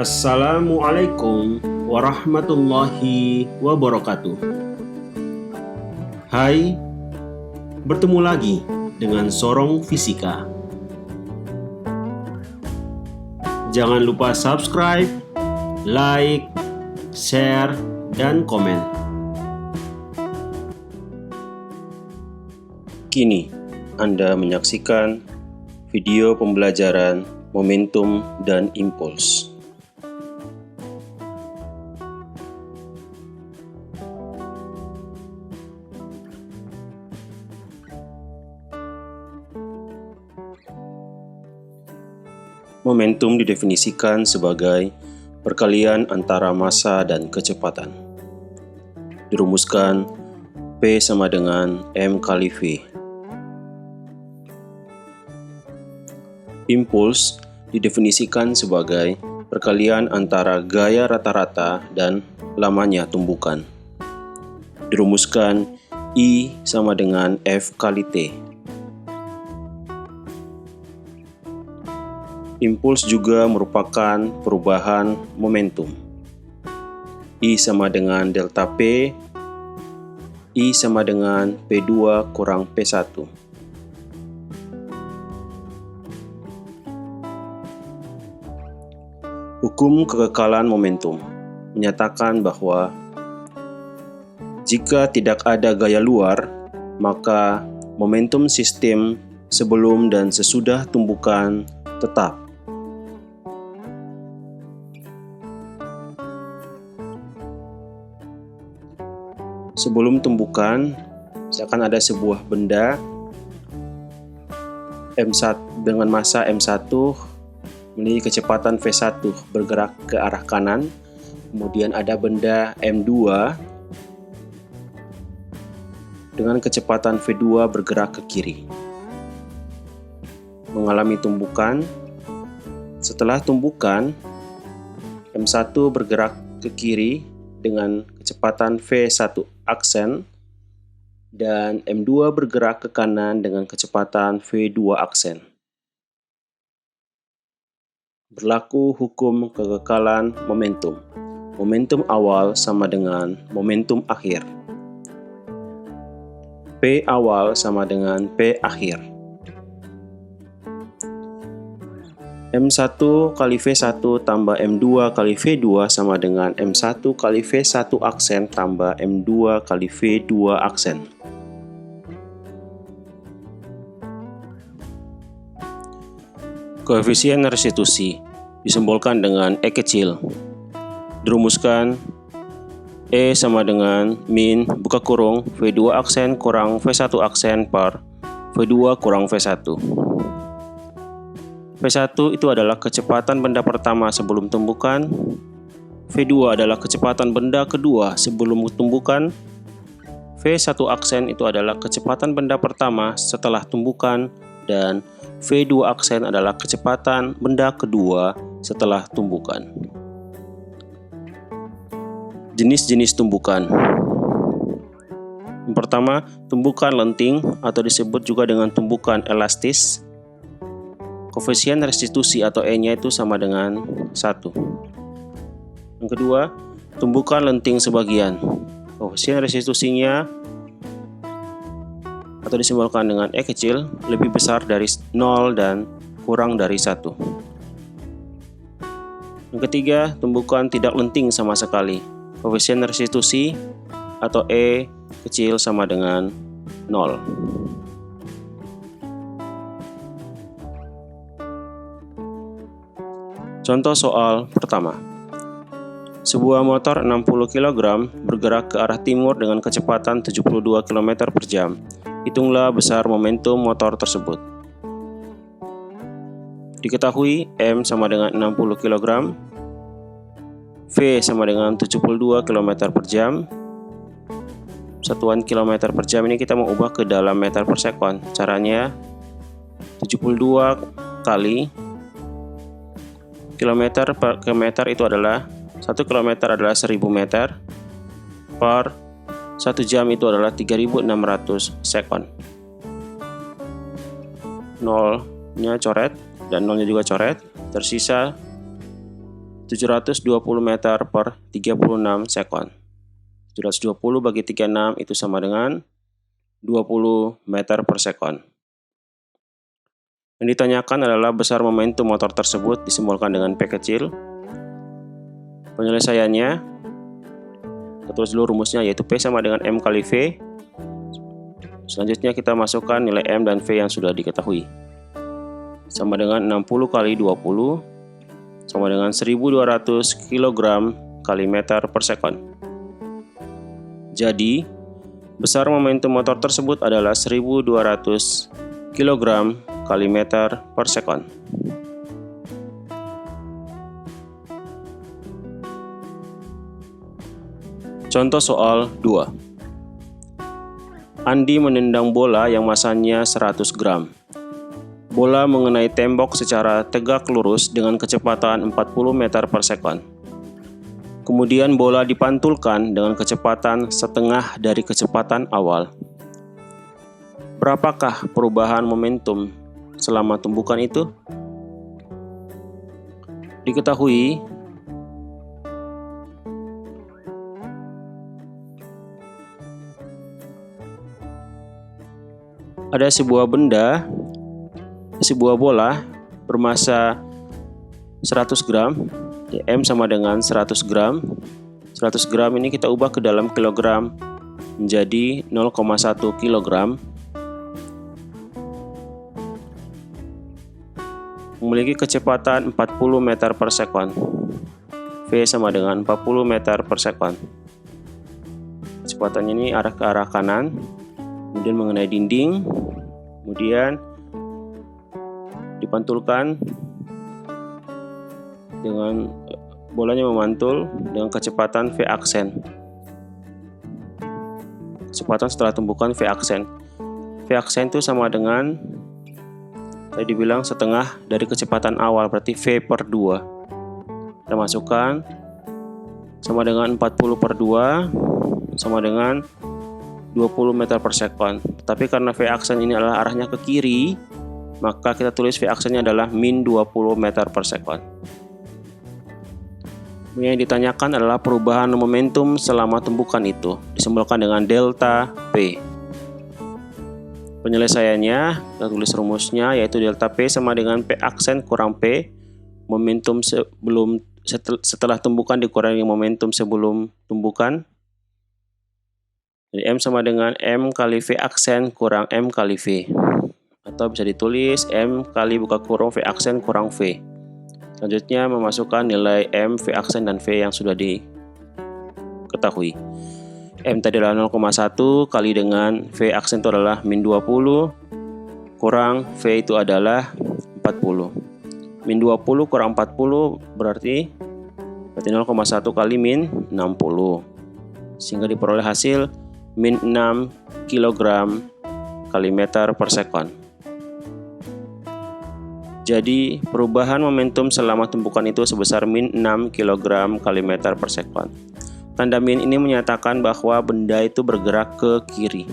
Assalamualaikum warahmatullahi wabarakatuh. Hai, bertemu lagi dengan Sorong Fisika. Jangan lupa subscribe, like, share, dan komen. Kini Anda menyaksikan video pembelajaran momentum dan impuls. Momentum didefinisikan sebagai perkalian antara massa dan kecepatan. Dirumuskan P sama dengan M kali V. Impuls didefinisikan sebagai perkalian antara gaya rata-rata dan lamanya tumbukan. Dirumuskan I sama dengan F kali T. Impuls juga merupakan perubahan momentum. I sama dengan delta P, I sama dengan P2 kurang P1. Hukum kekekalan momentum menyatakan bahwa jika tidak ada gaya luar, maka momentum sistem sebelum dan sesudah tumbukan tetap. Sebelum tumbukan, misalkan ada sebuah benda M1 dengan massa M1 memiliki kecepatan V1 bergerak ke arah kanan, kemudian ada benda M2 dengan kecepatan V2 bergerak ke kiri. Mengalami tumbukan. Setelah tumbukan, M1 bergerak ke kiri dengan kecepatan V1 aksen dan M2 bergerak ke kanan dengan kecepatan V2 aksen. Berlaku hukum kekekalan momentum. Momentum awal sama dengan momentum akhir. P awal sama dengan P akhir. M1 kali V1 tambah M2 kali V2 sama dengan M1 kali V1 aksen tambah M2 kali V2 aksen. Koefisien restitusi disimbolkan dengan E kecil. Dirumuskan E sama dengan min buka kurung V2 aksen kurang V1 aksen per V2 kurang V1. V1 itu adalah kecepatan benda pertama sebelum tumbukan, V2 adalah kecepatan benda kedua sebelum tumbukan, V1 aksen itu adalah kecepatan benda pertama setelah tumbukan, dan V2 aksen adalah kecepatan benda kedua setelah tumbukan. Jenis-jenis tumbukan. Yang pertama, tumbukan lenting atau disebut juga dengan tumbukan elastis. Koefisien restitusi atau E-nya itu sama dengan 1. Yang kedua, tumbukan lenting sebagian. Koefisien restitusinya atau disimbolkan dengan E kecil lebih besar dari 0 dan kurang dari 1. Yang ketiga, tumbukan tidak lenting sama sekali. Koefisien restitusi atau E kecil sama dengan 0. Contoh soal pertama. Sebuah motor 60 kg bergerak ke arah timur dengan kecepatan 72 km per jam. Hitunglah besar momentum motor tersebut. Diketahui M sama dengan 60 kg, V sama dengan 72 km per jam. Satuan km per jam ini kita mau ubah ke dalam meter per sekon. Caranya 72 kali kilometer per meter itu adalah 1 km adalah 1000 meter per 1 jam itu adalah 3600 sekon. Nolnya coret dan nolnya juga coret, tersisa 720 meter per 36 sekon. 720 bagi 36 itu sama dengan 20 meter per sekon. Yang ditanyakan adalah besar momentum motor tersebut disimbolkan dengan P kecil. Penyelesaiannya, kita tulis dulu rumusnya, yaitu P sama dengan M kali V. Selanjutnya kita masukkan nilai M dan V yang sudah diketahui. Sama dengan 60 kali 20, sama dengan 1200 kg kali meter per sekon. Jadi, besar momentum motor tersebut adalah 1200 kg kali meter per sekon. Contoh soal 2. Andi menendang bola yang masanya 100 gram. Bola mengenai tembok secara tegak lurus dengan kecepatan 40 meter per sekon. Kemudian bola dipantulkan dengan kecepatan setengah dari kecepatan awal. Berapakah perubahan momentum selama tumbukan itu? Diketahui ada sebuah bola bermasa 100 gram, M sama dengan 100 gram. 100 gram ini kita ubah ke dalam kilogram menjadi 0,1 kilogram. Memiliki kecepatan 40 meter per sekon. V sama dengan 40 meter per sekon. Kecepatannya ini arah ke arah kanan, kemudian mengenai dinding, kemudian dipantulkan dengan bolanya memantul dengan kecepatan V aksen. Kecepatan setelah tumbukan V aksen. V aksen itu sama dengan tadi dibilang setengah dari kecepatan awal, berarti V per 2. Kita masukkan sama dengan 40 per 2 sama dengan 20 meter per sekon. Tapi karena V aksen ini adalah arahnya ke kiri, maka kita tulis V aksennya adalah min 20 meter per sekon. Yang ditanyakan adalah perubahan momentum selama tumbukan itu, disimbolkan dengan delta P. Penyelesaiannya, kita tulis rumusnya, yaitu delta P sama dengan P aksen kurang P, momentum setelah tumbukan dikurangi momentum sebelum tumbukan. Jadi M sama dengan M kali V aksen kurang M kali V. Atau bisa ditulis M kali buka kurung V aksen kurang V. Selanjutnya memasukkan nilai M, V aksen, dan V yang sudah diketahui. M tadi adalah 0,1 kali dengan V aksen itu adalah min 20 kurang V itu adalah 40. Min 20 kurang 40 berarti 0,1 kali min 60. Sehingga diperoleh hasil min 6 kg kali meter per sekon. Jadi perubahan momentum selama tumbukan itu sebesar min 6 kg kali meter per sekon. Tanda min ini menyatakan bahwa benda itu bergerak ke kiri.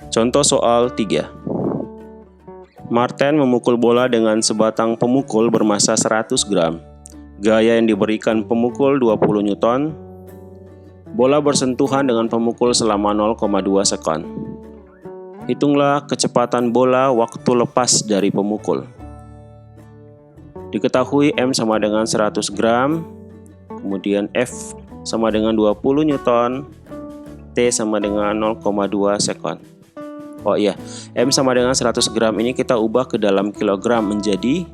Contoh soal 3. Martin memukul bola dengan sebatang pemukul bermasa 100 gram. Gaya yang diberikan pemukul 20 Newton. Bola bersentuhan dengan pemukul selama 0,2 sekon. Hitunglah kecepatan bola waktu lepas dari pemukul. Diketahui M sama dengan 100 gram, kemudian F sama dengan 20 Newton, T sama dengan 0,2 sekon. Oh iya, M sama dengan 100 gram ini kita ubah ke dalam kilogram menjadi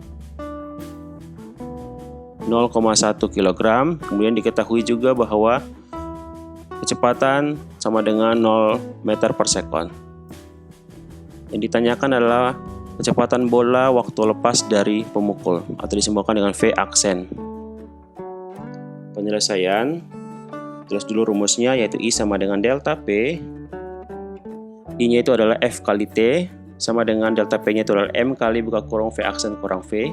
0,1 kilogram. Kemudian diketahui juga bahwa kecepatan sama dengan 0 meter per sekon. Yang ditanyakan adalah kecepatan bola waktu lepas dari pemukul atau disimbolkan dengan V aksen. Penyelesaian, tulis dulu rumusnya, yaitu I sama dengan delta P. I-nya itu adalah F kali T, sama dengan delta P-nya itu adalah M kali buka kurung V aksen kurang V.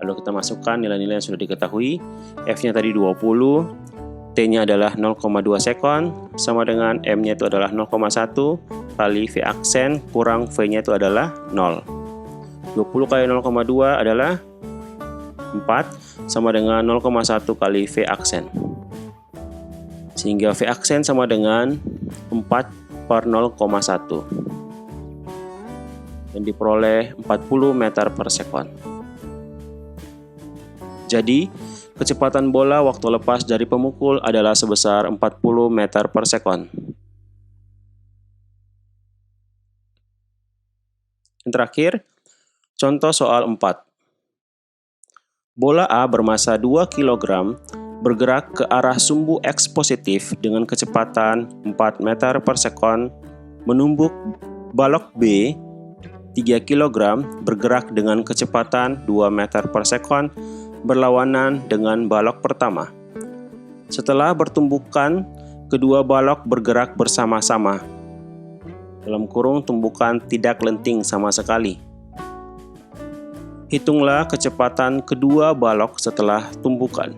Lalu kita masukkan nilai-nilai yang sudah diketahui. F-nya tadi 20, T-nya adalah 0,2 sekon, sama dengan M-nya itu adalah 0,1 kali V aksen kurang V-nya itu adalah 0. 20 kali 0,2 adalah 4, sama dengan 0,1 kali V aksen. Sehingga V aksen sama dengan 4/0,1. Dan diperoleh 40 meter per sekon. Jadi, kecepatan bola waktu lepas dari pemukul adalah sebesar 40 meter per sekon. Yang terakhir, contoh soal 4. Bola A bermasa 2 kg bergerak ke arah sumbu X positif dengan kecepatan 4 meter per sekon, menumbuk balok B 3 kg bergerak dengan kecepatan 2 meter per sekon berlawanan dengan balok pertama. Setelah bertumbukan, kedua balok bergerak bersama-sama. Dalam kurung tumbukan tidak lenting sama sekali. Hitunglah kecepatan kedua balok setelah tumbukan.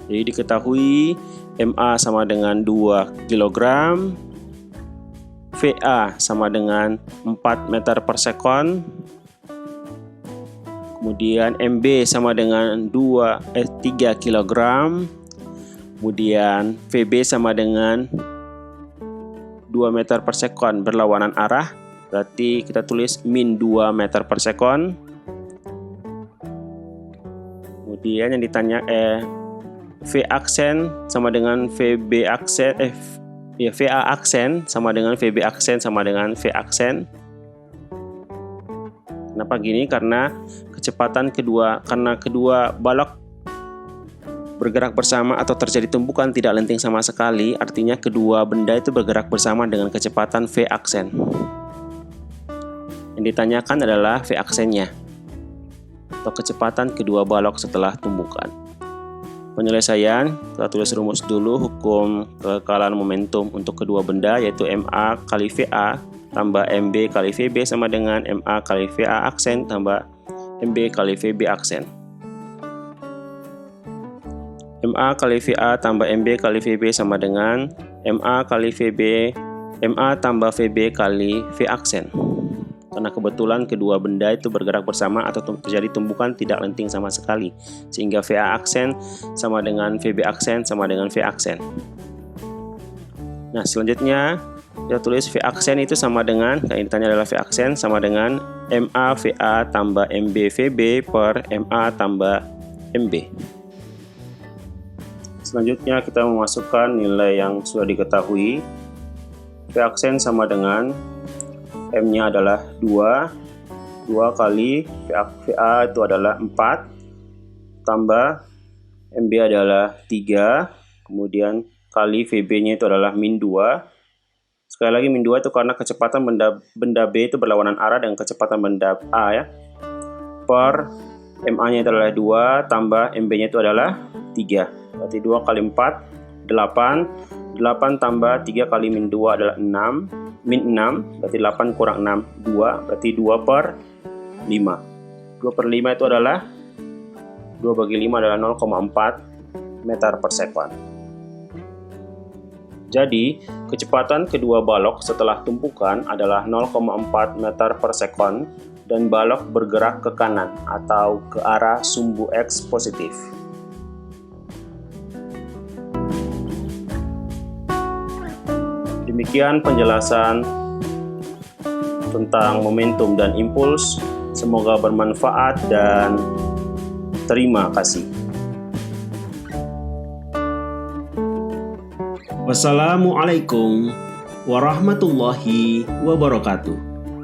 Jadi diketahui MA sama dengan 2 kg, VA sama dengan 4 meter per sekon, kemudian MB sama dengan 3 kg, kemudian VB sama dengan 2 meter per sekon berlawanan arah, berarti kita tulis min 2 meter per sekon. Kemudian yang ditanya V aksen sama dengan VB aksen, VA aksen sama dengan VB aksen sama dengan V aksen. Kenapa gini? Karena kedua balok bergerak bersama atau terjadi tumbukan tidak lenting sama sekali, artinya kedua benda itu bergerak bersama dengan kecepatan V aksen. Yang ditanyakan adalah V aksennya atau kecepatan kedua balok setelah tumbukan. Penyelesaian, kita tulis rumus dulu hukum kekekalan momentum untuk kedua benda, yaitu MA kali VA tambah MB kali VB sama dengan MA kali VA aksen tambah MB kali VB aksen. MA kali VA tambah MB kali VB sama dengan MA kali VB, MA tambah VB kali V aksen. Karena kebetulan kedua benda itu bergerak bersama atau terjadi tumbukan tidak lenting sama sekali, sehingga VA aksen sama dengan VB aksen sama dengan V aksen. Nah, selanjutnya kita tulis V aksen itu sama dengan, yang ditanya adalah V aksen sama dengan MA VA tambah MB VB per MA tambah MB. Selanjutnya kita memasukkan nilai yang sudah diketahui. V aksen sama dengan M-nya adalah 2 kali VA itu adalah 4 tambah MB adalah 3, kemudian kali VB-nya itu adalah min 2. Sekali lagi min 2 itu karena kecepatan benda B itu berlawanan arah dengan kecepatan benda A ya. Per MA-nya itu adalah 2 tambah MB-nya itu adalah 3. Berarti 2 kali 4 8. 8 tambah 3 kali min 2 adalah 6. Min 6 berarti 8 kurang 6 2, berarti 2 per 5. 2 per 5 itu adalah 2 bagi 5 adalah 0,4 meter per sekon. Jadi, kecepatan kedua balok setelah tumpukan adalah 0,4 meter per sekon dan balok bergerak ke kanan atau ke arah sumbu X positif. Demikian penjelasan tentang momentum dan impuls. Semoga bermanfaat dan terima kasih. Wassalamualaikum warahmatullahi wabarakatuh.